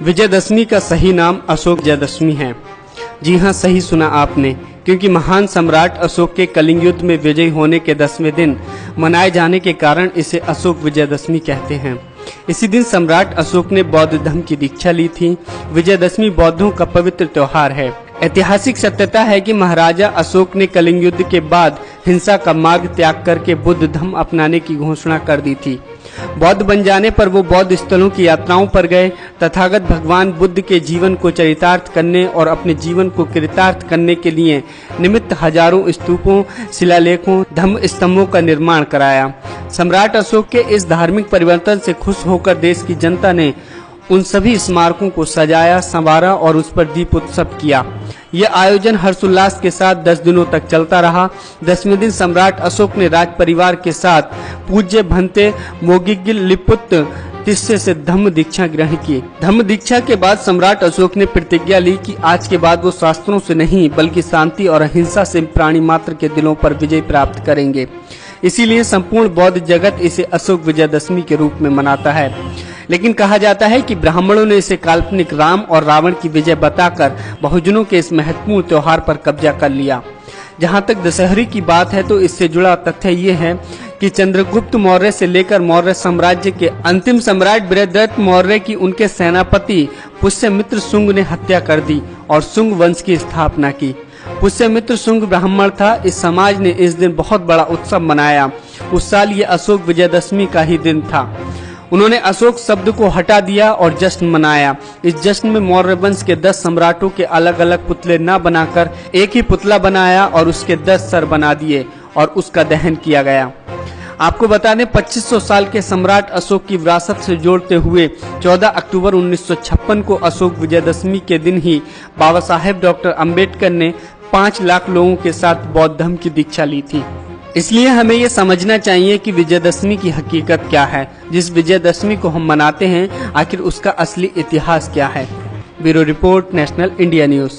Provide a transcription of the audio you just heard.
विजयदशमी का सही नाम अशोक विजयदशमी है। जी हाँ, सही सुना आपने, क्योंकि महान सम्राट अशोक के कलिंग युद्ध में विजयी होने के 10वें दिन मनाए जाने के कारण इसे अशोक विजयदशमी कहते हैं। इसी दिन सम्राट अशोक ने बौद्ध धर्म की दीक्षा ली थी। विजयदशमी बौद्धों का पवित्र त्योहार है। ऐतिहासिक सत्यता है कि महाराजा अशोक ने कलिंग युद्ध के बाद हिंसा का मार्ग त्याग करके बुद्ध धर्म अपनाने की घोषणा कर दी थी। बौद्ध बन जाने पर वो बौद्ध स्थलों की यात्राओं पर गए। तथागत भगवान बुद्ध के जीवन को चरितार्थ करने और अपने जीवन को कृतार्थ करने के लिए निमित्त हजारों स्तूपों, शिलालेखों, धम्म स्तंभों का निर्माण कराया। सम्राट अशोक के इस धार्मिक परिवर्तन से खुश होकर देश की जनता ने उन सभी स्मारकों को सजाया, संवारा और उस पर दीप उत्सव किया। यह आयोजन हर्षोल्लास के साथ 10 दिनों तक चलता रहा। 10वें दिन सम्राट अशोक ने राज परिवार के साथ पूज्य भंते मोगिगिल लिपुत तिस्से से धम्म दीक्षा ग्रहण की। धम्म दीक्षा के बाद सम्राट अशोक ने प्रतिज्ञा ली कि आज के बाद वो शास्त्रों से नहीं बल्कि शांति और अहिंसा से प्राणी मात्र के दिलों पर विजय प्राप्त करेंगे। इसीलिए संपूर्ण बौद्ध जगत इसे अशोक विजयदशमी के रूप में मनाता है। लेकिन कहा जाता है कि ब्राह्मणों ने इसे काल्पनिक राम और रावण की विजय बताकर बहुजनों के इस महत्वपूर्ण त्योहार पर कब्जा कर लिया। जहां तक दशहरे की बात है तो इससे जुड़ा तथ्य ये है कि चंद्रगुप्त मौर्य से लेकर मौर्य साम्राज्य के अंतिम सम्राट बृहद्रथ मौर्य की उनके सेनापति पुष्यमित्र शुंग ने हत्या कर दी और शुंग वंश की स्थापना की। पुष्यमित्र शुंग ब्राह्मण था। इस समाज ने इस दिन बहुत बड़ा उत्सव मनाया। उस साल ये अशोक विजयदशमी का ही दिन था। उन्होंने अशोक शब्द को हटा दिया और जश्न मनाया। इस जश्न में मौर्य वंश के 10 सम्राटों के अलग अलग पुतले न बनाकर एक ही पुतला बनाया और उसके 10 सर बना दिए और उसका दहन किया गया। आपको बता दें, 2500 साल के सम्राट अशोक की विरासत से जोड़ते हुए 14 अक्टूबर 1956 को अशोक विजयदशमी के दिन ही बाबा साहेब डॉक्टर अम्बेडकर ने 5 लाख लोगों के साथ बौद्ध धर्म की दीक्षा ली थी। इसलिए हमें ये समझना चाहिए कि विजयदशमी की हकीकत क्या है। जिस विजयदशमी को हम मनाते हैं, आखिर उसका असली इतिहास क्या है। Bureau report, national India news.